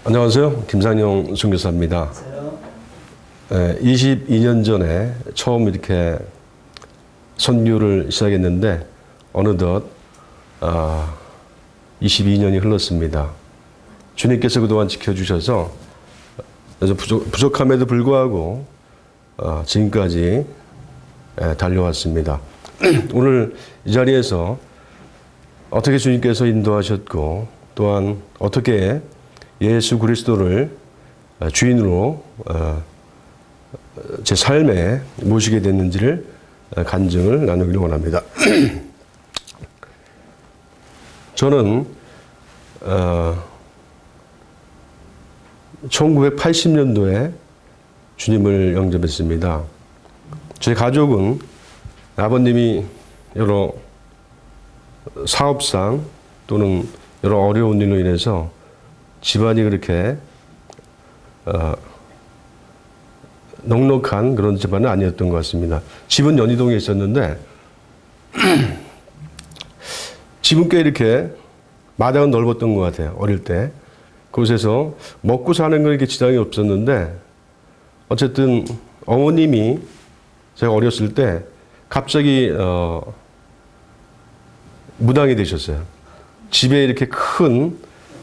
안녕하세요. 김상용 선교사입니다. 22년 전에 처음 이렇게 선교를 시작했는데 어느덧 22년이 흘렀습니다. 주님께서 그동안 지켜주셔서 부족함에도 불구하고 지금까지 달려왔습니다. 오늘 이 자리에서 어떻게 주님께서 인도하셨고 또한 어떻게 예수 그리스도를 주인으로 제 삶에 모시게 됐는지를 간증을 나누기를 원합니다. 저는 1980년도에 주님을 영접했습니다. 제 가족은 아버님이 여러 사업상 또는 여러 어려운 일로 인해서 집안이 그렇게 넉넉한 그런 집안은 아니었던 것 같습니다. 집은 연희동에 있었는데 집은 꽤 이렇게 마당은 넓었던 것 같아요. 어릴 때. 그곳에서 먹고 사는 건 이렇게 지장이 없었는데 어쨌든 어머님이 제가 어렸을 때 갑자기 무당이 되셨어요. 집에 이렇게 큰,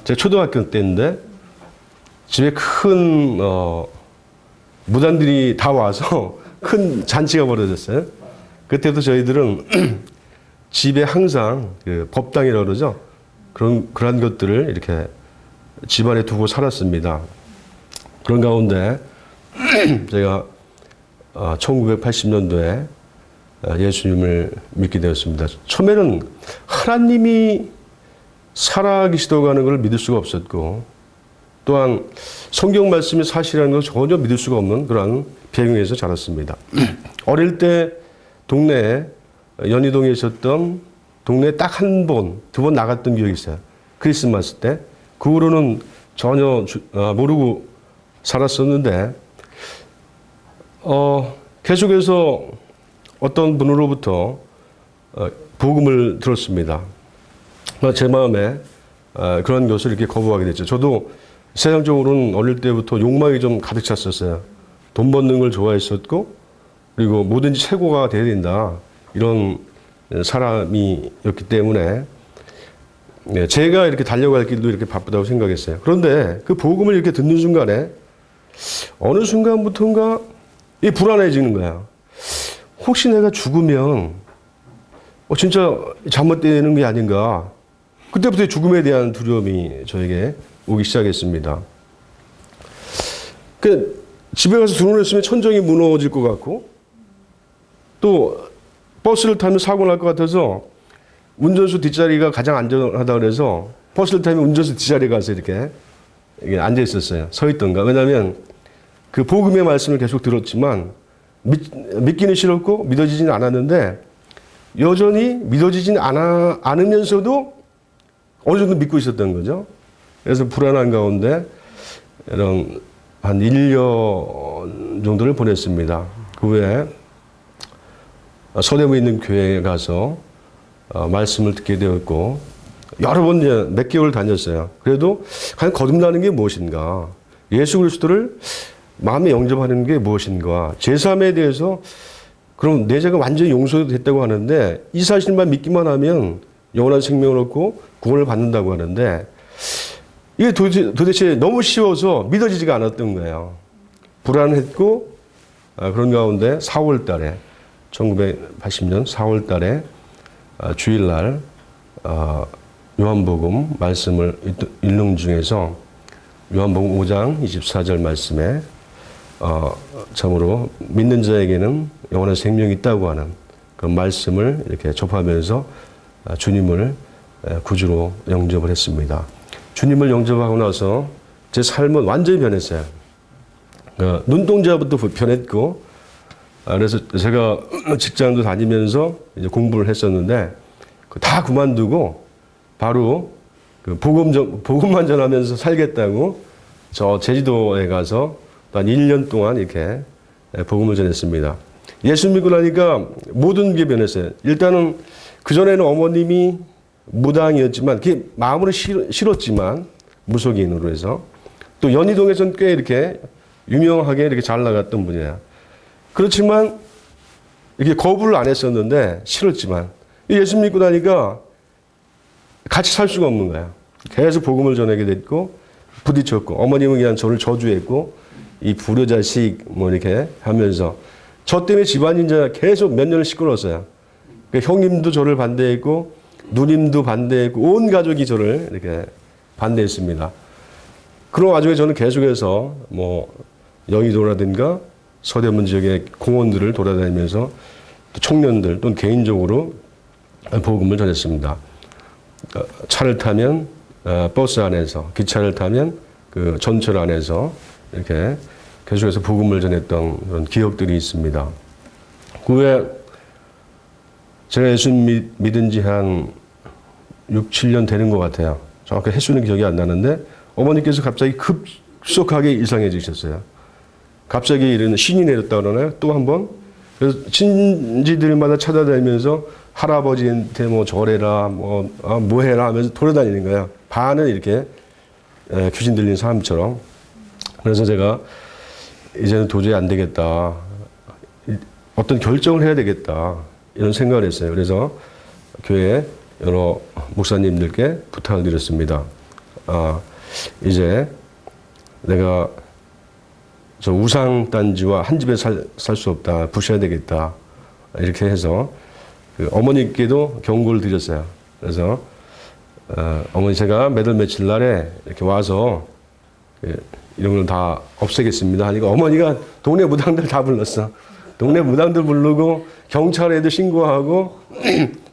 제가 초등학교 때인데 집에 큰 무당들이 다 와서 큰 잔치가 벌어졌어요. 그때도 저희들은 집에 항상 그 법당이라고 그러죠. 그런 것들을 이렇게 집안에 두고 살았습니다. 그런 가운데 제가 1980년도에 예수님을 믿게 되었습니다. 처음에는 하나님이 살아계시다고 하는 걸 믿을 수가 없었고 또한 성경 말씀이 사실이라는 걸 전혀 믿을 수가 없는 그런 배경에서 자랐습니다. 어릴 때 동네에 연희동에 있었던 동네에 딱 한 번, 두 번 나갔던 기억이 있어요. 크리스마스 때. 그 후로는 전혀 모르고 살았었는데 계속해서 어떤 분으로부터 복음을 들었습니다. 제 마음에 그런 것을 이렇게 거부하게 됐죠. 저도 세상적으로는 어릴 때부터 욕망이 좀 가득 찼었어요. 돈 버는 걸 좋아했었고 그리고 뭐든지 최고가 돼야 된다. 이런 사람이었기 때문에 제가 이렇게 달려갈 길도 이렇게 바쁘다고 생각했어요. 그런데 그 복음을 이렇게 듣는 순간에 어느 순간부터인가 이 불안해지는 거야. 혹시 내가 죽으면 진짜 잘못되는 게 아닌가. 그때부터 죽음에 대한 두려움이 저에게 오기 시작했습니다. 집에 가서 드러냈으면 천정이 무너질 것 같고 또 버스를 타면 사고 날 것 같아서 운전수 뒷자리가 가장 안전하다 그래서 버스를 타면 운전수 뒷자리에 가서 이렇게 앉아 있었어요. 서 있던가. 왜냐하면 그 복음의 말씀을 계속 들었지만 믿기는 싫었고 믿어지지는 않았는데 여전히 믿어지지는 않으면서도 어느 정도 믿고 있었던 거죠. 그래서 불안한 가운데 이런 한 1년 정도를 보냈습니다. 그 후에 서대문에 있는 교회에 가서 말씀을 듣게 되었고 여러 번 몇 개월 다녔어요. 그래도 과연 거듭나는 게 무엇인가? 예수 그리스도를 마음에 영접하는 게 무엇인가? 제3에 대해서 그럼 내 죄가 완전히 용서됐다고 하는데 이 사실만 믿기만 하면 영원한 생명을 얻고 구원을 받는다고 하는데 이게 도대체 너무 쉬워서 믿어지지가 않았던 거예요. 불안했고 그런 가운데 4월 달에 1980년 4월 달에 주일날 요한복음 말씀을 읽는 중에서 요한복음 5장 24절 말씀에 참으로 믿는 자에게는 영원한 생명이 있다고 하는 그 말씀을 이렇게 접하면서 주님을 구주로 영접을 했습니다. 주님을 영접하고 나서 제 삶은 완전히 변했어요. 눈동자부터 변했고 그래서 제가 직장도 다니면서 이제 공부를 했었는데 다 그만두고 바로 그 복음만 전하면서 살겠다고 저 제주도에 가서 한 1년 동안 이렇게 복음을 전했습니다. 예수 믿고 나니까 모든 게 변했어요. 일단은 그전에는 어머님이 무당이었지만 그게 마음으로 싫었지만 무속인으로 해서 또 연희동에서는 꽤 이렇게 유명하게 이렇게 잘 나갔던 분이에요. 그렇지만 이게 거부를 안 했었는데 싫었지만 예수 믿고 나니까 같이 살 수가 없는 거야. 계속 복음을 전하게 됐고 부딪혔고 어머님은 그냥 저를 저주했고 이 불효자식 뭐 이렇게 하면서 저 때문에 집안이 이제 계속 몇 년을 시끄러웠어요. 그러니까 형님도 저를 반대했고 누님도 반대했고 온 가족이 저를 이렇게 반대했습니다. 그런 와중에 저는 계속해서 뭐 여의도라든가 서대문 지역의 공원들을 돌아다니면서 또 청년들 또는 개인적으로 복음을 전했습니다. 차를 타면 버스 안에서, 기차를 타면 그 전철 안에서 이렇게 계속해서 복음을 전했던 그런 기억들이 있습니다. 그 후에 제가 예수 믿은 지 한 6, 7년 되는 것 같아요. 정확히 횟수는 기억이 안 나는데 어머니께서 갑자기 급속하게 이상해지셨어요. 갑자기 이런 신이 내렸다 그러나요? 또 한 번. 그래서 친지들마다 찾아다니면서 할아버지한테 뭐 절해라, 뭐 해라 하면서 돌아다니는 거예요. 반은 이렇게 귀신 들린 사람처럼. 그래서 제가 이제는 도저히 안 되겠다. 어떤 결정을 해야 되겠다. 이런 생각을 했어요. 그래서 교회 여러 목사님들께 부탁을 드렸습니다. 이제 내가 저 우상단지와 한 집에 살 수 없다. 부셔야 되겠다. 이렇게 해서 그 어머니께도 경고를 드렸어요. 그래서 어머니 제가 몇 월 며칠 날에 이렇게 와서 이런 걸 다 없애겠습니다 하니까 어머니가 동네 무당들 다 불렀어. 동네 무당들 부르고 경찰에도 신고하고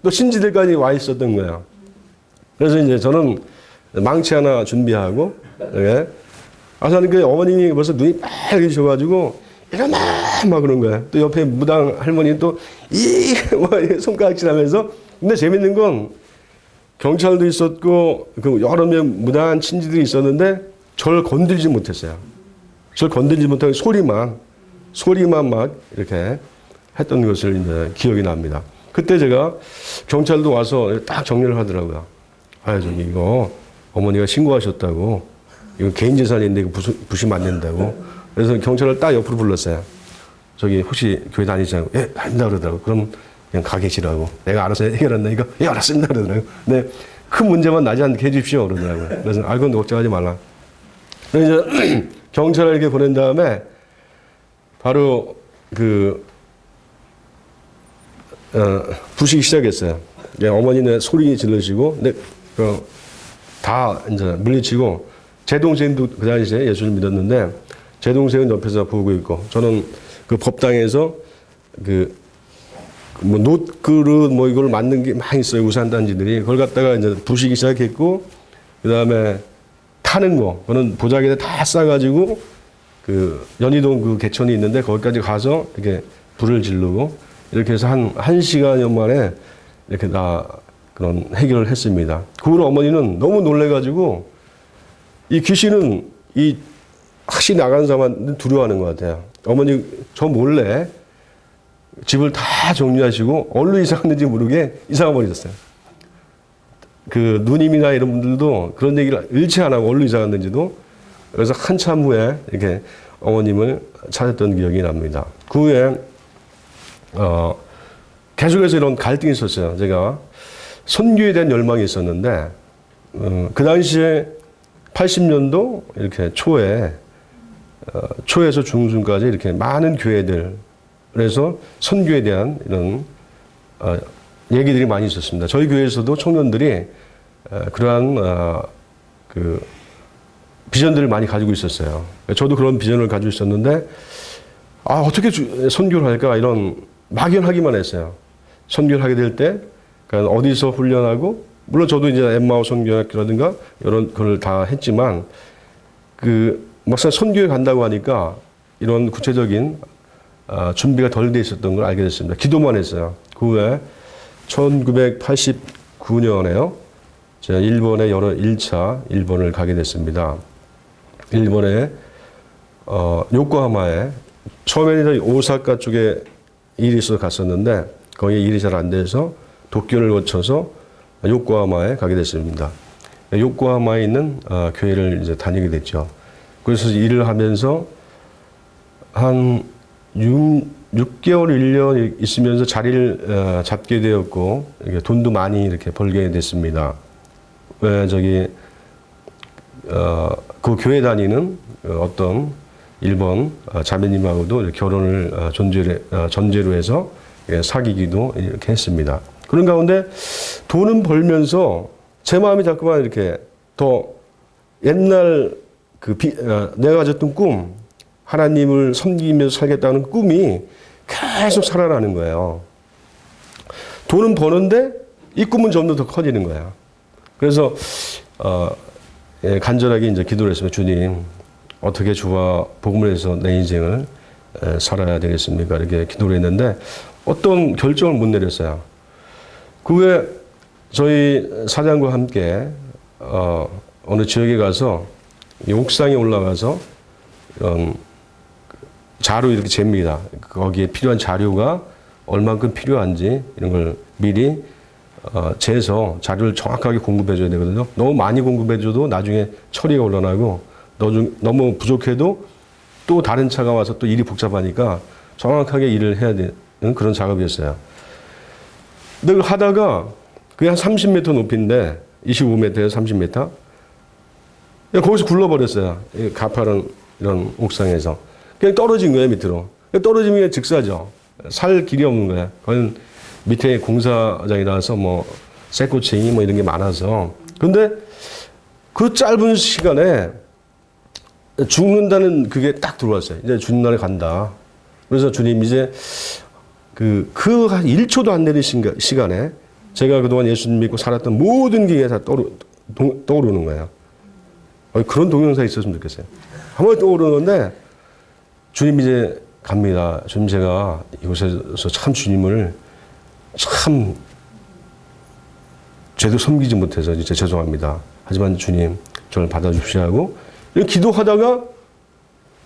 또 신지들까지 와 있었던 거예요. 그래서 이제 저는 망치 하나 준비하고 예. 저는 그 어머님이 벌써 눈이 빨개지셔가지고 이러면 막 그런 거예요. 또 옆에 무당 할머니 또 손가락질하면서. 근데 재밌는 건 경찰도 있었고 그 여러 명 무당한 친지들이 있었는데 저를 건들지 못했어요. 저를 건들지 못하고 소리만 막 이렇게 했던 것을 이제 기억이 납니다. 그때 제가 경찰도 와서 딱 정리를 하더라고요. 저기 이거 어머니가 신고하셨다고. 이거 개인재산인데 이거 부시면 안 된다고. 그래서 경찰을 딱 옆으로 불렀어요. 저기 혹시 교회 다니시냐고. 예, 다닌다 그러더라고. 그럼 그냥 가 계시라고. 내가 알아서 해결한다니까. 예, 알았습니다 그러더라고. 근데 큰 문제만 나지 않게 해주십시오 그러더라고요. 그래서 그건 걱정하지 말라. 그래서 이제 경찰을 이렇게 보낸 다음에 바로 부시기 시작했어요. 어머니는 소리 지르시고, 근데 다 이제 물리치고, 제 동생도 그 당시에 예수를 믿었는데, 제 동생은 옆에서 보고 있고, 저는 그 법당에서 뭐 놋그릇 뭐 이걸 만든 게 많이 있어요. 우산단지들이. 그걸 갖다가 이제 부시기 시작했고, 그 다음에 타는 거, 그거는 보자기에 다 싸가지고, 연희동 그 개천이 있는데 거기까지 가서 이렇게 불을 지르고, 이렇게 해서 한 1시간여 만에 이렇게 다 그런 해결을 했습니다. 그 후로 어머니는 너무 놀래가지고, 이 귀신은 이 확실히 나가는 사람한테 두려워하는 것 같아요. 어머니 저 몰래 집을 다 정리하시고 어디로 이사 갔는지 모르게 이사가 버리셨어요. 그 누님이나 이런 분들도 그런 얘기를 일치 안 하고 어디로 이사 갔는지도. 그래서 한참 후에 이렇게 어머님을 찾았던 기억이 납니다. 그 후에 계속해서 이런 갈등이 있었어요. 제가 선교에 대한 열망이 있었는데 그 당시에 80년도 이렇게 초에서 중순까지 이렇게 많은 교회들, 그래서 선교에 대한 이런 얘기들이 많이 있었습니다. 저희 교회에서도 청년들이 그러한 비전들을 많이 가지고 있었어요. 저도 그런 비전을 가지고 있었는데 어떻게 선교를 할까 이런 막연하기만 했어요. 선교를 하게 될 때 그러니까 어디서 훈련하고, 물론 저도 이제 엠마오 선교학교라든가 이런 걸 다 했지만 막상 선교에 간다고 하니까 이런 구체적인 준비가 덜 돼 있었던 걸 알게 됐습니다. 기도만 했어요. 그 후에 1989년에요. 제가 일본에 여러 1차 일본을 가게 됐습니다. 일본의 요코하마에 처음에는 오사카 쪽에 일이 있어서 갔었는데 거기에 일이 잘 안 돼서 도쿄를 거쳐서 요코하마에 가게 됐습니다. 요코하마에 있는 교회를 이제 다니게 됐죠. 그래서 일을 하면서 한 6개월, 1년 있으면서 자리를 잡게 되었고, 돈도 많이 이렇게 벌게 됐습니다. 왜 그 교회 다니는 어떤 일본 자매님하고도 결혼을 전제로 해서 사귀기도 이렇게 했습니다. 그런 가운데 돈은 벌면서 제 마음이 자꾸만 이렇게 더 옛날 내가 가졌던 꿈, 하나님을 섬기면서 살겠다는 꿈이 계속 살아나는 거예요. 돈은 버는데 이 꿈은 점점 더 커지는 거야. 그래서 간절하게 이제 기도를 했으면 주님 어떻게 주와 복음을 해서 내 인생을 살아야 되겠습니까? 이렇게 기도를 했는데 어떤 결정을 못 내렸어요. 그 후에 저희 사장과 함께 어느 지역에 가서 옥상에 올라가서 자료 이렇게 잽니다. 거기에 필요한 자료가 얼만큼 필요한지 이런 걸 미리 재서 자료를 정확하게 공급해 줘야 되거든요. 너무 많이 공급해 줘도 나중에 처리가 곤란하고 너무 부족해도 또 다른 차가 와서 또 일이 복잡하니까 정확하게 일을 해야 되는 그런 작업이었어요. 근데 하다가 그게 한 30m 높이인데 25m에서 30m 거기서 굴러버렸어요. 가파른 이런 옥상에서. 그냥 떨어진 거예요, 밑으로. 떨어지면 그냥 즉사죠. 살 길이 없는 거예요. 그건 밑에 공사장이라서 뭐 쇠꼬챙이 뭐 이런 게 많아서. 근데 그 짧은 시간에 죽는다는 그게 딱 들어왔어요. 이제 죽는 날에 간다. 그래서 주님 이제 그 한 1초도 안 되는 시간에 제가 그동안 예수님 믿고 살았던 모든 게 다 떠오르는 거예요. 그런 동영상이 있었으면 좋겠어요. 한 번에 떠오르는데 주님 이제 갑니다. 주님 제가 이곳에서 참 주님을 참 죄도 섬기지 못해서 진짜 죄송합니다. 하지만 주님 저를 받아주십시오 하고 이렇게 기도하다가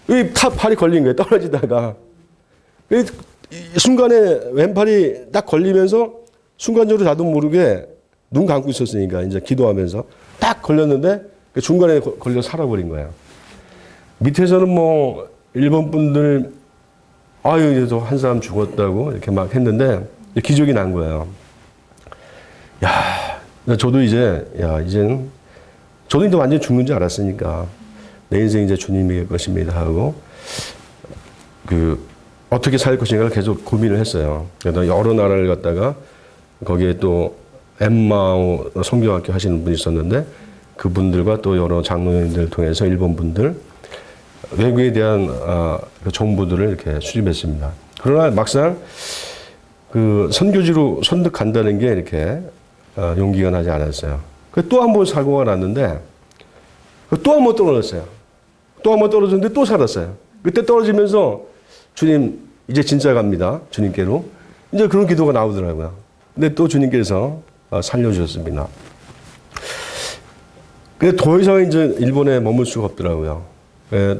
이 팔이 걸린 거예요. 떨어지다가 순간에 왼팔이 딱 걸리면서 순간적으로 나도 모르게 눈 감고 있었으니까 이제 기도하면서 딱 걸렸는데 중간에 걸려 살아버린 거예요. 밑에서는 뭐 일본 분들 아유 한 사람 죽었다고 이렇게 막 했는데 기적이 난 거예요. 야, 저도 이제는 저도 이제 완전 죽는 줄 알았으니까 내 인생 이제 주님의 것입니다 하고 어떻게 살 것인가를 계속 고민을 했어요. 그래서 여러 나라를 갔다가 거기에 또 엠마오 성경학교 하시는 분이 있었는데 그분들과 또 여러 장로님들을 통해서 일본 분들 외국에 대한 그 정보들을 이렇게 수집했습니다. 그러나 막상 그 선교지로 선득 간다는 게 이렇게 용기가 나지 않았어요. 또 한 번 사고가 났는데 또 한 번 떨어졌어요. 또 한 번 떨어졌는데 또 살았어요. 그때 떨어지면서 주님 이제 진짜 갑니다. 주님께로. 이제 그런 기도가 나오더라고요. 근데 또 주님께서 살려주셨습니다. 근데 더 이상 이제 일본에 머물 수가 없더라고요.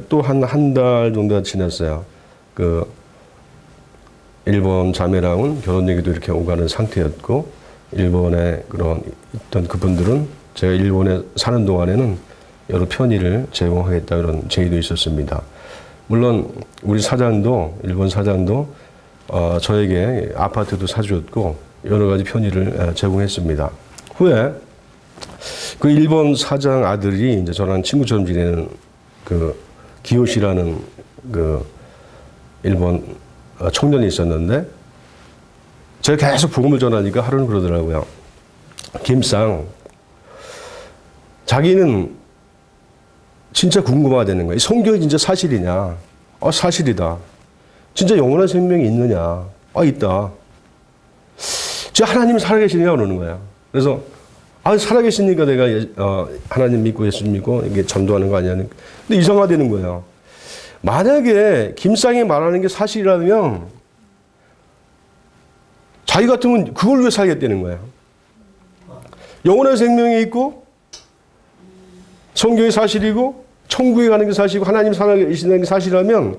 또 한 달 정도가 지났어요. 일본 자매랑은 결혼 얘기도 이렇게 오가는 상태였고, 일본에 있던 그분들은 제가 일본에 사는 동안에는 여러 편의를 제공하겠다 그런 제의도 있었습니다. 물론 우리 사장도, 일본 사장도 저에게 아파트도 사주었고 여러 가지 편의를 제공했습니다. 후에 그 일본 사장 아들이 이제 저랑 친구처럼 지내는 기요시라는 일본 청년이 있었는데 제가 계속 복음을 전하니까 하루는 그러더라고요. 김상, 자기는 진짜 궁금하다는 거예요. 성경이 진짜 사실이냐? 사실이다. 진짜 영원한 생명이 있느냐? 있다. 진짜 하나님이 살아계시느냐? 그러는 거야. 그래서 살아계시니까 내가 하나님 믿고 예수 믿고 이게 전도하는 거 아니야? 근데 이상하다는 거예요. 만약에 김상이 말하는 게 사실이라면 자기 같으면 그걸 위해 살겠다는 거예요. 영원한 생명이 있고 성경이 사실이고 천국에 가는 게 사실이고 하나님 살아계시는 게 사실이라면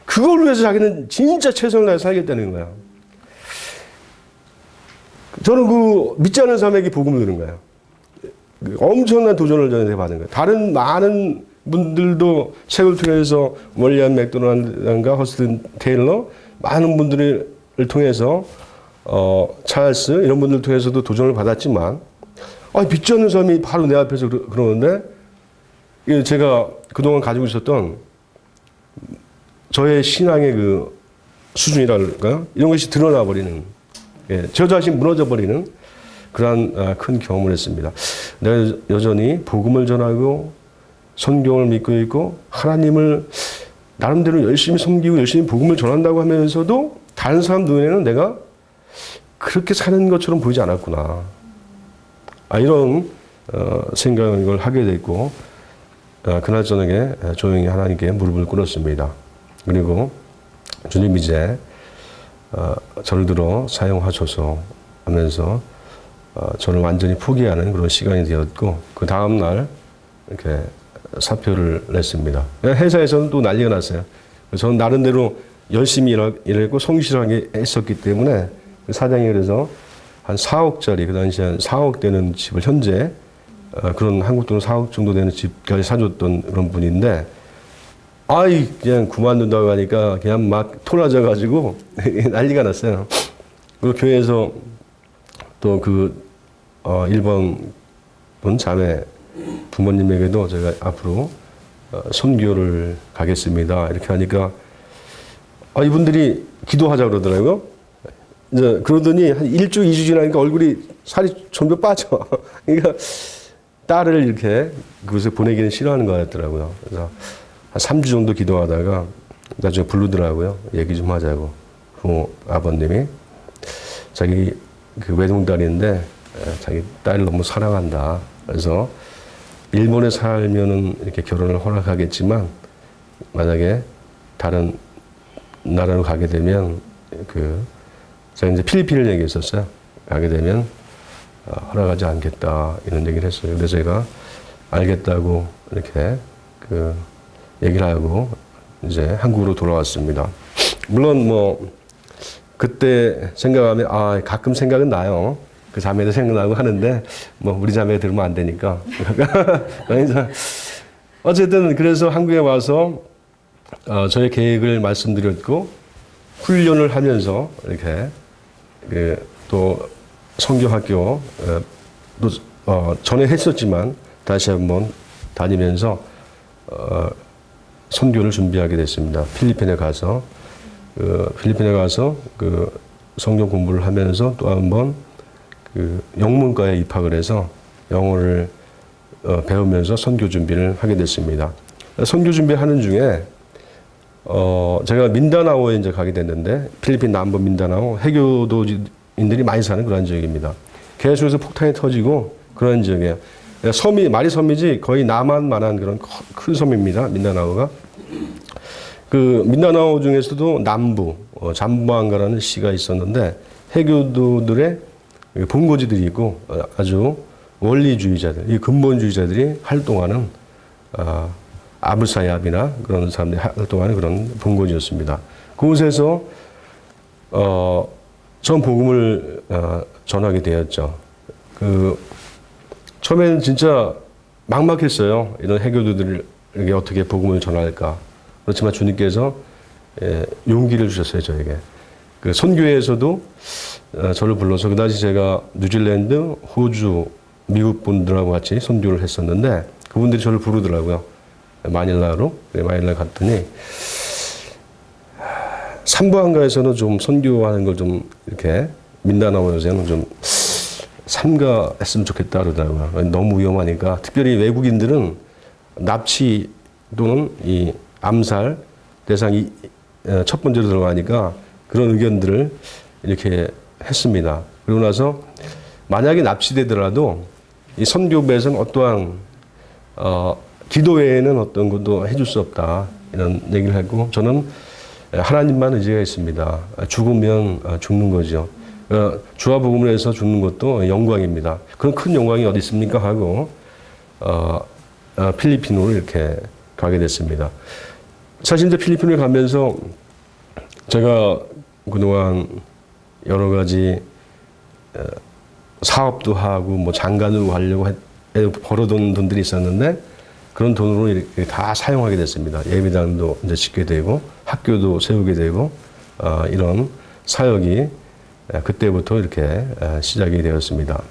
그걸 위해서 자기는 진짜 최선을 다해 살겠다는 거야. 저는 믿지 않는 사람에게 복음을 들은 거예요. 엄청난 도전을 저한테 받은 거예요. 다른 많은 분들도 책을 통해서 월리안 맥도날드인가 허스튼 테일러 많은 분들을 통해서 찰스 이런 분들 통해서도 도전을 받았지만 믿지 않는 사람이 바로 내 앞에서 그러는데 제가 그동안 가지고 있었던 저의 신앙의 그 수준이랄까요? 이런 것이 드러나 버리는 저 자신 무너져 버리는 그러한 큰 경험을 했습니다. 내가 여전히 복음을 전하고 성경을 믿고 있고 하나님을 나름대로 열심히 섬기고 열심히 복음을 전한다고 하면서도 다른 사람 눈에는 내가 그렇게 사는 것처럼 보이지 않았구나. 이런 생각을 하게 됐고 그날 저녁에 조용히 하나님께 무릎을 꿇었습니다. 그리고 주님 이제 저를 들어 사용하셔서 하면서 저를 완전히 포기하는 그런 시간이 되었고 그 다음 날 이렇게 사표를 냈습니다. 회사에서는 또 난리가 났어요. 저는 나름대로 열심히 일했고 성실하게 했었기 때문에 사장이 그래서 한 4억짜리 그 당시에 한 4억 되는 집을 현재 그런 한국 돈으로 4억 정도 되는 집까지 사줬던 그런 분인데 그냥 그만둔다고 하니까 그냥 막 토라져가지고 난리가 났어요. 그리고 교회에서 또 그 일본 분 자매 부모님에게도 제가 앞으로 선교를 가겠습니다. 이렇게 하니까 이분들이 기도하자 그러더라고요. 이제 그러더니 한 1주, 2주 지나니까 얼굴이 살이 점점 빠져. 그러니까 딸을 이렇게 그곳에 보내기는 싫어하는 것 같더라고요. 그래서 한 3주 정도 기도하다가 나중에 부르더라고요. 얘기 좀 하자고. 부모 아버님이 자기 그 외동딸인데 자기 딸을 너무 사랑한다. 그래서 일본에 살면은 이렇게 결혼을 허락하겠지만 만약에 다른 나라로 가게 되면 제가 이제 필리핀을 얘기했었어요. 가게 되면 허락하지 않겠다 이런 얘기를 했어요. 그래서 제가 알겠다고 이렇게 얘기를 하고 이제 한국으로 돌아왔습니다. 물론 그때 생각하면 가끔 생각은 나요. 그 자매도 생각나고 하는데 우리 자매 들으면 안 되니까. 어쨌든 그래서 한국에 와서 저의 계획을 말씀드렸고 훈련을 하면서 이렇게 또 선교학교 또 전에 했었지만 다시 한번 다니면서 선교를 준비하게 됐습니다. 필리핀에 가서 성경 공부를 하면서 또 한번 영문과에 입학을 해서 영어를 배우면서 선교 준비를 하게 됐습니다. 선교 준비하는 중에 제가 민다나오에 이제 가게 됐는데 필리핀 남부 민다나오 해교도인들이 많이 사는 그런 지역입니다. 계속해서 폭탄이 터지고 그런 지역이에요. 말이 섬이지 거의 남한만한 그런 큰 섬입니다. 민다나오가. 그 민다나오 중에서도 남부 잠보안가라는 시가 있었는데 해교도들의 본고지들이 있고 아주 원리주의자들, 이 근본주의자들이 활동하는 아부사야비나 그런 사람들이 활동하는 그런 본고지였습니다. 그곳에서 전 복음을 전하게 되었죠. 처음에는 진짜 막막했어요. 이런 해교도들에게 어떻게 복음을 전할까. 그렇지만 주님께서 용기를 주셨어요, 저에게. 선교회에서도 저를 불러서 그 당시 제가 뉴질랜드, 호주, 미국 분들하고 같이 선교를 했었는데 그분들이 저를 부르더라고요. 마닐라로. 마닐라 갔더니 삼부한가에서는 좀 선교하는 걸 좀 이렇게 민다나오에서는 좀 삼가했으면 좋겠다 그러더라고요. 너무 위험하니까 특별히 외국인들은 납치 또는 이 암살 대상이 첫 번째로 들어가니까 그런 의견들을 이렇게 했습니다. 그리고 나서 만약에 납치되더라도 이 선교부에서는 어떠한 기도 외에는 어떤 것도 해줄 수 없다 이런 얘기를 했고 저는 하나님만 의지가 있습니다. 죽으면 죽는 거죠. 주와 복음을 해서 죽는 것도 영광입니다. 그런 큰 영광이 어디 있습니까 하고 필리핀으로 이렇게 가게 됐습니다. 사실 이제 필리핀을 가면서 제가 그동안 여러 가지 사업도 하고 장가도 하려고 벌어둔 돈들이 있었는데 그런 돈으로 이렇게 다 사용하게 됐습니다. 예배당도 이제 짓게 되고 학교도 세우게 되고 이런 사역이 그때부터 이렇게 시작이 되었습니다.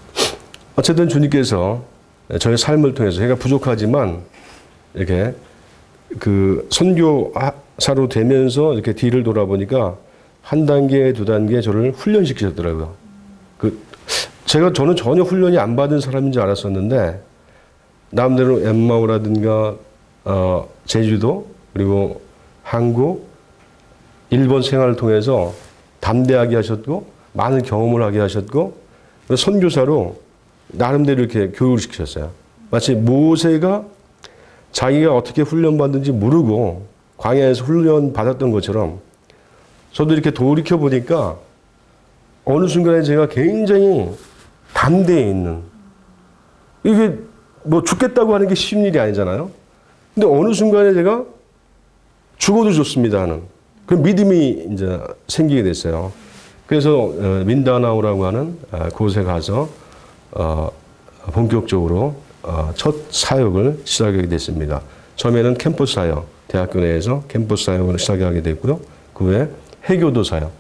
어쨌든 주님께서 저의 삶을 통해서 제가 부족하지만 이렇게 그 선교사로 되면서 이렇게 뒤를 돌아보니까 한 단계, 두 단계 저를 훈련시키셨더라고요. 저는 전혀 훈련이 안 받은 사람인 줄 알았었는데 남대로 엠마오라든가 제주도 그리고 한국, 일본 생활을 통해서 담대하게 하셨고 많은 경험을 하게 하셨고 선교사로 나름대로 이렇게 교육을 시키셨어요. 마치 모세가 자기가 어떻게 훈련받는지 모르고 광야에서 훈련받았던 것처럼 저도 이렇게 돌이켜 보니까 어느 순간에 제가 굉장히 담대해 있는, 이게 뭐 죽겠다고 하는 게 쉬운 일이 아니잖아요. 근데 어느 순간에 제가 죽어도 좋습니다 하는 그런 믿음이 이제 생기게 됐어요. 그래서 민다나오라고 하는 곳에 가서 본격적으로 첫 사역을 시작하게 됐습니다. 처음에는 캠퍼스 사역, 대학교 내에서 캠퍼스 사역을 시작하게 됐고요. 그 후에 해교도 사역.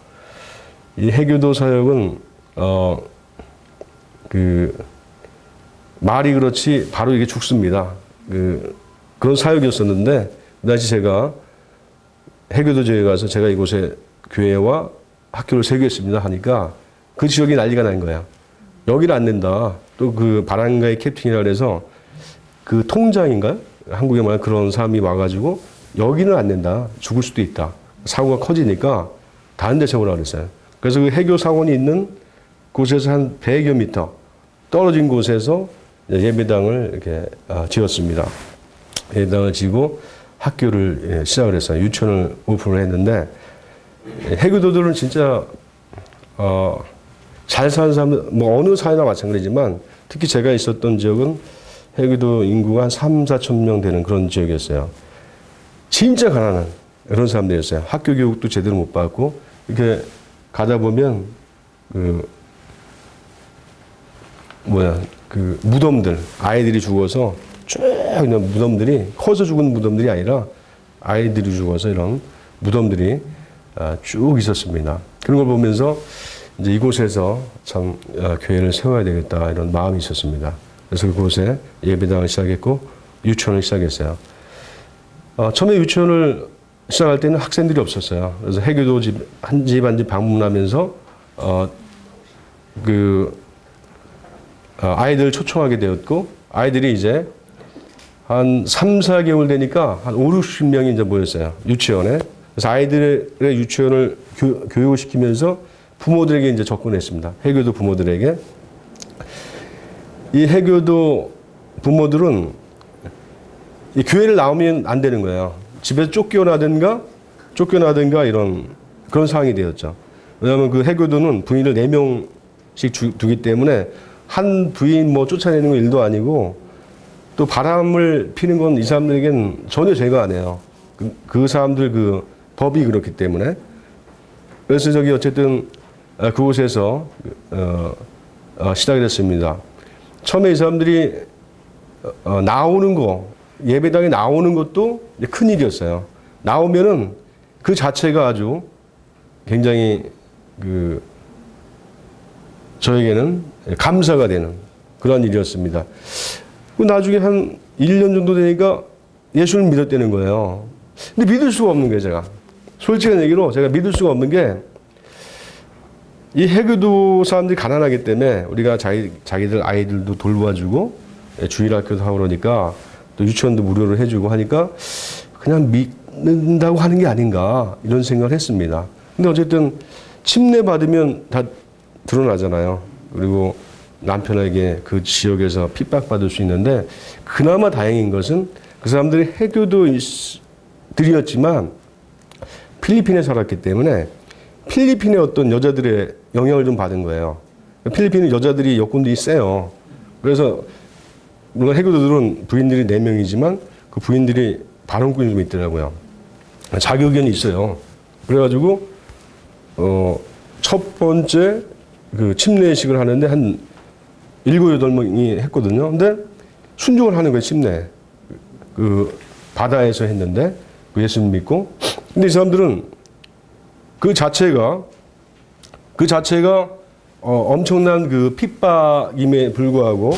이 해교도 사역은 말이 그렇지 바로 이게 죽습니다. 그런 사역이었었는데 그 당시 제가 해교도 지역에 가서 제가 이곳에 교회와 학교를 세우겠습니다 하니까 그 지역이 난리가 난 거야. 여기를 안 낸다. 또 그 바람가의 캡틴이라 그래서 그 통장인가요? 한국에 말하는 그런 사람이 와가지고 여기는 안 낸다. 죽을 수도 있다. 사고가 커지니까 다른 데 세우라고 그랬어요. 그래서 그 해교 사원이 있는 곳에서 한 100여 미터 떨어진 곳에서 예배당을 이렇게 지었습니다. 예배당을 지고 학교를 시작을 했어요. 유치원을 오픈을 했는데 해교도들은 진짜 잘 사는 사람들, 뭐 어느 사회나 마찬가지지만 특히 제가 있었던 지역은 해교도 인구가 한 3, 4천 명 되는 그런 지역이었어요. 진짜 가난한 그런 사람들이었어요. 학교 교육도 제대로 못 받고 이렇게 가다 보면 무덤들, 아이들이 죽어서 쭉 있는 무덤들이 커서 죽은 무덤들이 아니라 아이들이 죽어서 이런 무덤들이 쭉 있었습니다. 그런 걸 보면서 이제 이곳에서 참 교회를 세워야 되겠다 이런 마음이 있었습니다. 그래서 그곳에 예배당을 시작했고 유치원을 시작했어요. 처음에 유치원을 시작할 때는 학생들이 없었어요. 그래서 해교도 한 집 한 집 방문하면서 아이들을 초청하게 되었고 아이들이 이제 한 3, 4개월 되니까 한 5, 60명이 이제 모였어요. 유치원에. 그래서 아이들의 유치원을 교육을 시키면서 부모들에게 이제 접근했습니다. 해교도 부모들에게. 이 해교도 부모들은 이 교회를 나오면 안 되는 거예요. 집에서 쫓겨나든가 이런 그런 상황이 되었죠. 왜냐하면 그 해교도는 부인을 4명씩 두기 때문에 한 부인 뭐 쫓아내는 건 일도 아니고 또 바람을 피는 건 이 사람들에게는 전혀 죄가 아니에요. 그 사람들 그 법이 그렇기 때문에. 그래서 어쨌든 그곳에서 시작이 됐습니다. 처음에 이 사람들이 나오는 거, 예배당에 나오는 것도 큰 일이었어요. 나오면은 그 자체가 아주 굉장히 저에게는 감사가 되는 그런 일이었습니다. 나중에 한 1년 정도 되니까 예수를 믿었다는 거예요. 근데 믿을 수가 없는 거예요, 제가. 솔직한 얘기로 제가 믿을 수가 없는 게 이 해교도 사람들이 가난하기 때문에 우리가 자기들 아이들도 돌봐주고 주일학교도 하고 그러니까 또 유치원도 무료로 해주고 하니까 그냥 믿는다고 하는 게 아닌가 이런 생각을 했습니다. 근데 어쨌든 침례 받으면 다 드러나잖아요. 그리고 남편에게 그 지역에서 핍박받을 수 있는데 그나마 다행인 것은 그 사람들이 해교도들이었지만 필리핀에 살았기 때문에 필리핀의 어떤 여자들의 영향을 좀 받은 거예요. 필리핀은 여자들이 여권들이 세요. 그래서 물론 해교도들은 부인들이 4명이지만 그 부인들이 발언권이 좀 있더라고요. 자기 의견이 있어요. 그래가지고 첫 번째 그 침례식을 하는데 한 7, 8명이 했거든요. 근데 순종을 하는 거예요, 침례. 그 바다에서 했는데 그 예수 믿고. 근데 이 사람들은 그 자체가 엄청난 그 핍박임에 불구하고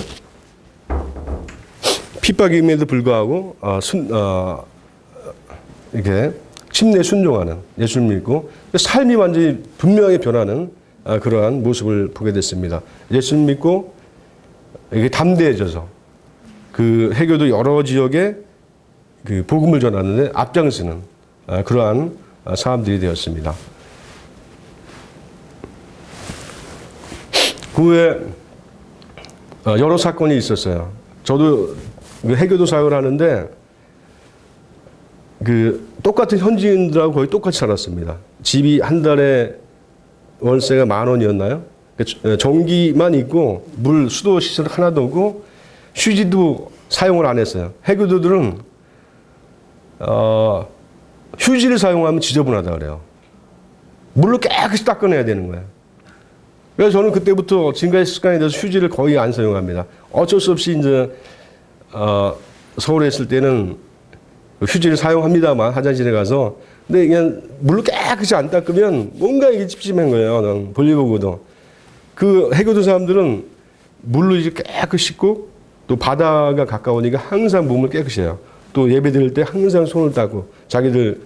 이렇게 침례 순종하는, 예수를 믿고 삶이 완전히 분명히 변하는 그러한 모습을 보게 됐습니다. 예수를 믿고 이게 담대해져서 그 해교도 여러 지역에 그 복음을 전하는데 앞장서는 그러한 사람들이 되었습니다. 그 후에 여러 사건이 있었어요. 저도 해교도 사역을 하는데 그 똑같은 현지인들하고 거의 똑같이 살았습니다. 집이 한 달에 월세가 10,000원이었나요? 전기만 있고 물, 수도 시설 하나도 없고 휴지도 사용을 안 했어요. 해교도들은 휴지를 사용하면 지저분하다 그래요. 물로 깨끗이 닦아내야 되는 거예요. 그래서 저는 그때부터 지금까지 습관이 돼서 휴지를 거의 안 사용합니다. 어쩔 수 없이 이제 서울에 있을 때는 휴지를 사용합니다만 화장실에 가서. 근데 그냥 물로 깨끗이 안 닦으면 뭔가 이게 찝찝한 거예요. 볼일보고도. 그 해교도 사람들은 물로 이제 깨끗이 씻고 또 바다가 가까우니까 항상 몸을 깨끗이 해요. 또 예배 드릴 때 항상 손을 닦고 자기들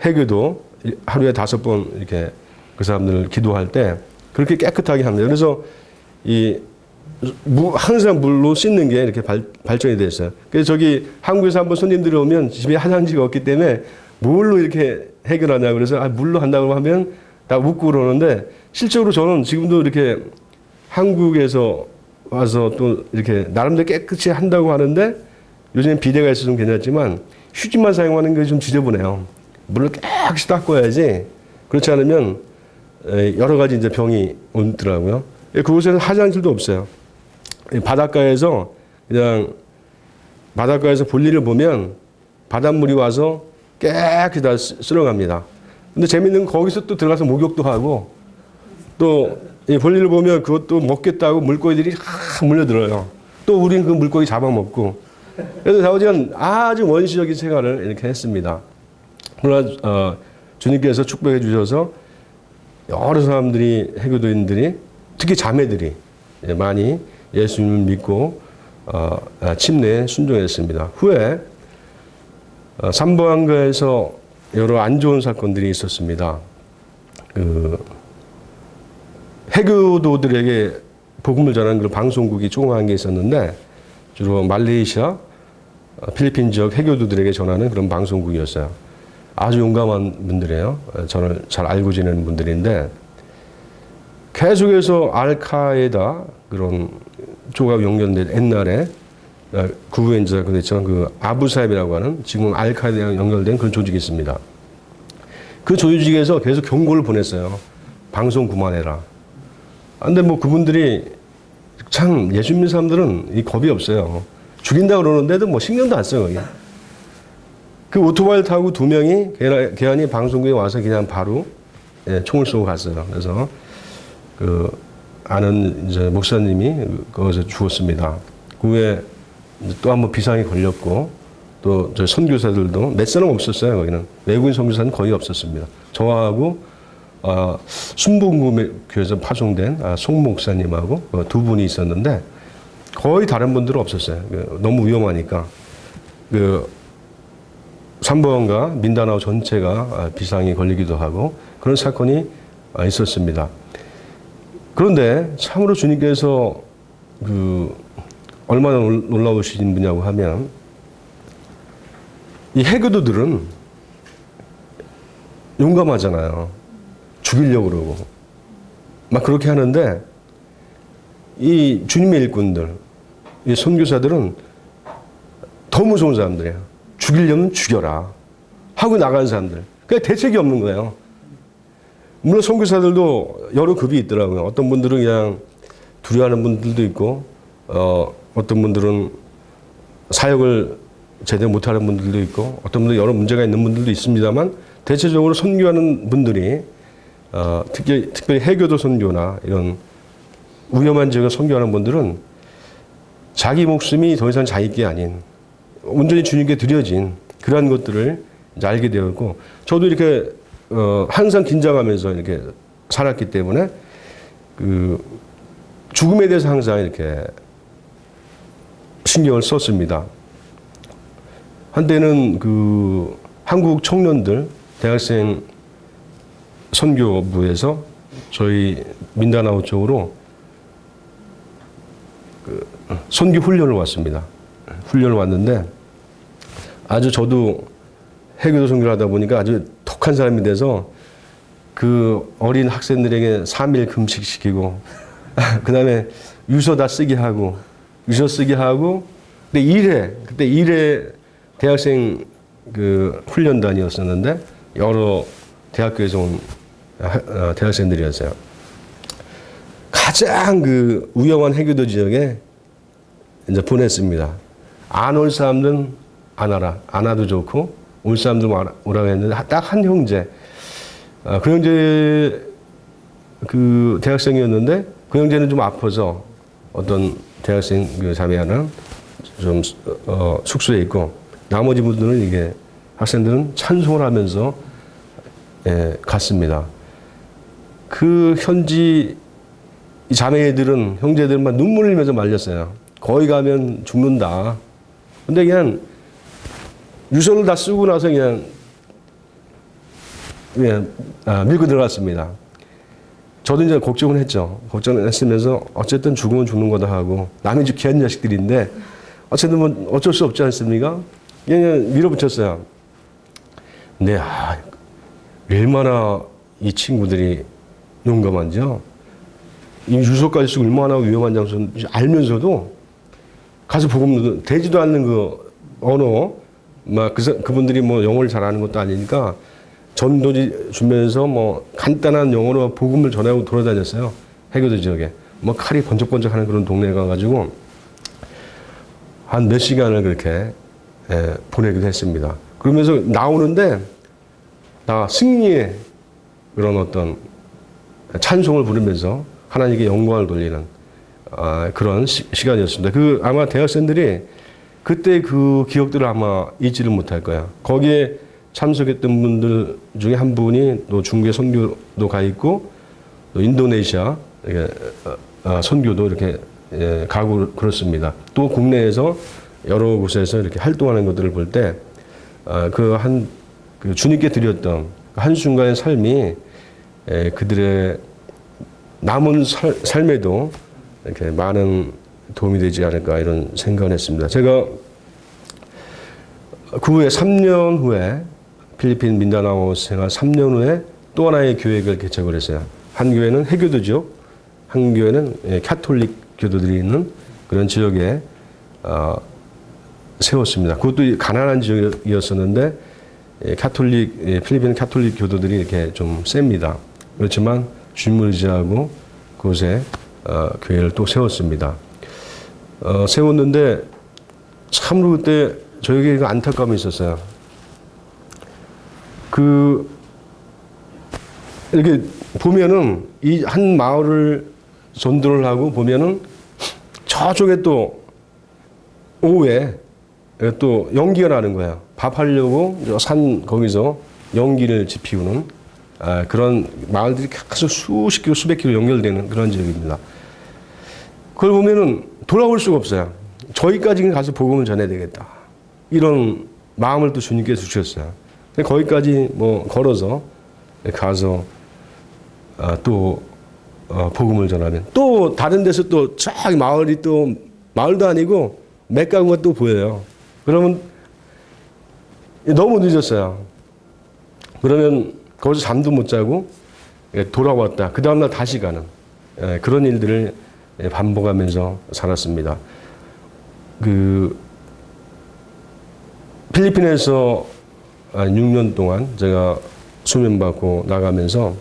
해교도 하루에 5번 이렇게 그 사람들 기도할 때 그렇게 깨끗하게 합니다. 그래서 항상 물로 씻는 게 이렇게 발전이 됐어요. 그래서 저기 한국에서 한번 손님들이 오면 집에 화장지가 없기 때문에 물로 이렇게 해결하냐고 그래서 물로 한다고 하면 다 웃고 그러는데 실제로 저는 지금도 이렇게 한국에서 와서 또 이렇게 나름대로 깨끗이 한다고 하는데 요즘엔 비데가 있어서 좀 괜찮지만 휴지만 사용하는 게 좀 지저분해요. 물을 깨끗이 닦아야지. 그렇지 않으면 여러 가지 이제 병이 오더라고요. 그곳에는 화장실도 없어요. 바닷가에서 볼일을 보면 바닷물이 와서 깨끗이 다 쓸어갑니다. 근데 재밌는 건 거기서 또 들어가서 목욕도 하고 또 볼일을 보면 그것도 먹겠다고 물고기들이 물려들어요. 또 우리는 그 물고기 잡아먹고. 그래서 자우지간 아주 원시적인 생활을 이렇게 했습니다. 그러나 주님께서 축복해 주셔서 여러 사람들이, 해교도인들이, 특히 자매들이 많이 예수님을 믿고 침례에 순종했습니다. 후에 삼보안가에서 여러 안 좋은 사건들이 있었습니다. 해교도들에게 복음을 전하는 그런 방송국이 조그만 게 있었는데 주로 말레이시아, 필리핀 지역 해교도들에게 전하는 그런 방송국이었어요. 아주 용감한 분들이에요. 저를 잘 알고 지내는 분들인데 계속해서 알카에다 그런 쪽하고 연결된 옛날에 그 후에 이제 그랬지만 그 아부사입이라고 하는 지금 알카에다랑 연결된 그런 조직이 있습니다. 그 조직에서 계속 경고를 보냈어요. 방송 그만해라. 근데 뭐 그분들이 참 예수 믿는 사람들은 이 겁이 없어요. 죽인다 그러는데도 뭐 신경도 안 써요. 거기. 그 오토바이를 타고 2명이 개안이 방송국에 와서 그냥 바로 총을 쏘고 갔어요. 그래서 그 아는 이제 목사님이 거기서 죽었습니다. 그 후에 또 한 번 비상이 걸렸고 또 저 선교사들도 몇 사람 없었어요. 거기는 외국인 선교사는 거의 없었습니다. 저하고 순복음교회에서 파송된 송 목사님하고 두 분이 있었는데 거의 다른 분들은 없었어요. 너무 위험하니까. 삼보안과 민다나오 전체가 비상이 걸리기도 하고 그런 사건이 있었습니다. 그런데 참으로 주님께서 얼마나 놀라우신 분이냐고 하면 이 해교도들은 용감하잖아요. 죽이려고 그러고 막 그렇게 하는데 이 주님의 일꾼들, 이 선교사들은 더 무서운 사람들이에요. 죽이려면 죽여라 하고 나가는 사람들. 그냥 대책이 없는 거예요. 물론 선교사들도 여러 급이 있더라고요. 어떤 분들은 그냥 두려워하는 분들도 있고 어떤 분들은 사역을 제대로 못하는 분들도 있고 어떤 분들은 여러 문제가 있는 분들도 있습니다만 대체적으로 선교하는 분들이 특별히 해교도 선교나 이런 위험한 지역을 선교하는 분들은 자기 목숨이 더 이상 자기 게 아닌 온전히 주님께 드려진 그러한 것들을 이제 알게 되었고, 저도 이렇게 항상 긴장하면서 이렇게 살았기 때문에 그 죽음에 대해서 항상 이렇게 신경을 썼습니다. 한때는 그 한국 청년들 대학생 선교부에서 저희 민다나오 쪽으로 그 선교 훈련을 왔습니다. 훈련을 왔는데 아주 저도 해교도 선교를 하다 보니까 아주 독한 사람이 돼서 그 어린 학생들에게 3일 금식시키고 그 다음에 유서 다 쓰게 하고 근데 그때 1회 대학생 그 훈련단이었었는데 여러 대학교에서 온 대학생들이었어요. 가장 그 위험한 해교도 지역에 이제 보냈습니다. 안 올 사람들은 안 와라. 안 와도 좋고 올 사람들은 오라고 했는데 딱 한 형제. 그 형제 그 대학생이었는데 그 형제는 좀 아파서 어떤 대학생 그 자매하는 좀 숙소에 있고 나머지 분들은 이게 학생들은 찬송을 하면서 갔습니다. 그 현지 자매들은 형제들은 막 눈물 흘리면서 말렸어요. 거기 가면 죽는다. 근데 그냥 유서를 다 쓰고 나서 그냥 밀고 들어갔습니다. 저도 이제 걱정을 했죠. 걱정을 했으면서 어쨌든 죽으면 죽는 거다 하고 남의 집 귀한 자식들인데 어쨌든 뭐 어쩔 수 없지 않습니까? 그냥 밀어붙였어요. 근데 얼마나 이 친구들이 용감한지요. 이 유서까지 쓰고 얼마나 위험한 장소인지 알면서도 가서 복음 되지도 않는 그 언어, 막 그분들이 뭐 영어를 잘하는 것도 아니니까 전도지 주면서 뭐 간단한 영어로 복음을 전하고 돌아다녔어요. 해교도 지역에. 뭐 칼이 번쩍번쩍하는 그런 동네에 가가지고 한 몇 시간을 그렇게 보내기도 했습니다. 그러면서 나오는데 나 승리의 그런 어떤 찬송을 부르면서 하나님께 영광을 돌리는 그런 시간이었습니다. 그 아마 대학생들이 그때 그 기억들을 아마 잊지를 못할 거야. 거기에 참석했던 분들 중에 한 분이 또 중계 선교도 가 있고 또 인도네시아 이렇게 선교도 이렇게 가고 그렇습니다. 또 국내에서 여러 곳에서 이렇게 활동하는 것들을 볼 때 그 주님께 드렸던 한순간의 삶이 그들의 남은 삶에도 이렇게 많은 도움이 되지 않을까 이런 생각을 했습니다. 제가 그 후에 3년 후에 필리핀 민다나오 생활 3년 후에 또 하나의 교회를 개척을 했어요. 한 교회는 해교도 지역, 한 교회는 카톨릭 교도들이 있는 그런 지역에 세웠습니다. 그것도 가난한 지역이었었는데 필리핀 카톨릭 교도들이 이렇게 좀 셉니다. 그렇지만 주님을 의지하고 그곳에 교회를 또 세웠습니다. 세웠는데 참으로 그때 저에게 안타까움이 있었어요. 이렇게 보면은 이 한 마을을 전도를 하고 보면은 저쪽에 또 오후에 또 연기가 나는 거예요. 밥하려고 산 거기서 연기를 지피우는 그런 마을들이 계속 수십 킬로, 수백 킬로 연결되는 그런 지역입니다. 그걸 보면은 돌아올 수가 없어요. 저기까지 가서 복음을 전해야 되겠다. 이런 마음을 또 주님께서 주셨어요. 근데 거기까지 뭐 걸어서 가서 또 복음을 전하면 또 다른 데서 또 저기 마을이 또 마을도 아니고 맥가구가 또 보여요. 그러면 너무 늦었어요. 그러면 거기서 잠도 못 자고 돌아왔다. 그 다음날 다시 가는 그런 일들을 반복하면서 살았습니다. 필리핀에서 6년 동안 제가 수면받고 나가면서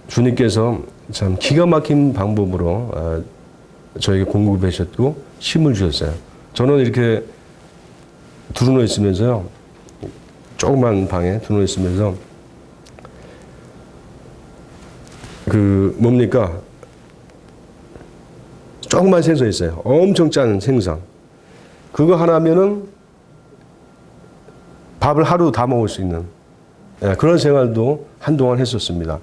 주님께서 참 기가 막힌 방법으로 저에게 공급해 주셨고 힘을 주셨어요. 저는 이렇게 두루누워 있으면서요. 조그만 방에 두루누워 있으면서 조그만 생선 있어요. 엄청 짠 생선. 그거 하나면은 밥을 하루 다 먹을 수 있는 그런 생활도 한동안 했었습니다.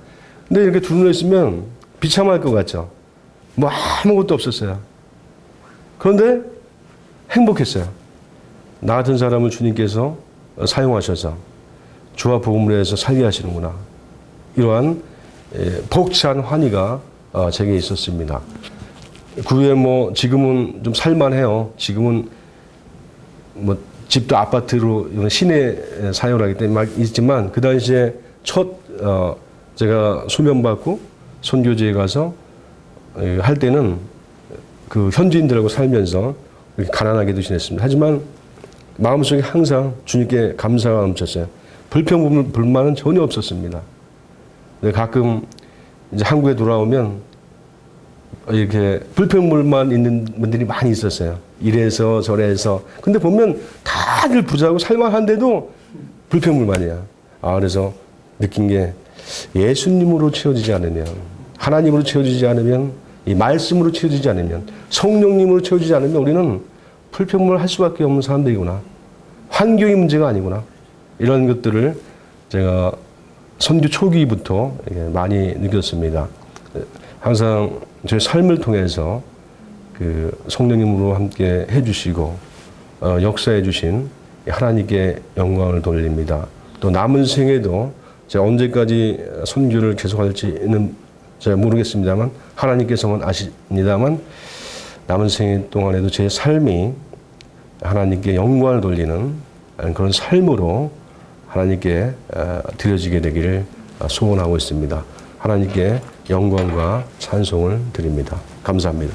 근데 이렇게 둘러 있으면 비참할 것 같죠. 뭐 아무것도 없었어요. 그런데 행복했어요. 나 같은 사람을 주님께서 사용하셔서 주와 복음을 해서 살게 하시는구나. 이러한 벅찬 환희가 제게 있었습니다. 그 후에 뭐 지금은 좀 살만해요. 지금은 뭐 집도 아파트로 시내 사용을 하기 때문에 막 있지만 그 당시에 제가 소명받고 선교지에 가서 할 때는 그 현지인들하고 살면서 이렇게 가난하게도 지냈습니다. 하지만 마음속에 항상 주님께 감사가 넘쳤어요. 불평불만은 전혀 없었습니다. 가끔 이제 한국에 돌아오면 이렇게 불평불만 있는 분들이 많이 있었어요. 이래서 저래서. 근데 보면 다들 부자고 살만한데도 불평불만이야. 그래서 느낀 게 예수님으로 채워지지 않으면, 하나님으로 채워지지 않으면, 이 말씀으로 채워지지 않으면, 성령님으로 채워지지 않으면 우리는 불평불만 할 수밖에 없는 사람들이구나. 환경이 문제가 아니구나. 이런 것들을 제가 선교 초기부터 많이 느꼈습니다. 항상 저희 삶을 통해서 그 성령님으로 함께 해주시고 역사해 주신 하나님께 영광을 돌립니다. 또 남은 생에도 제가 언제까지 선교를 계속할지는 제가 모르겠습니다만 하나님께서만 아십니다만 남은 생 동안에도 제 삶이 하나님께 영광을 돌리는 그런 삶으로 하나님께 드려지게 되기를 소원하고 있습니다. 하나님께 영광과 찬송을 드립니다. 감사합니다.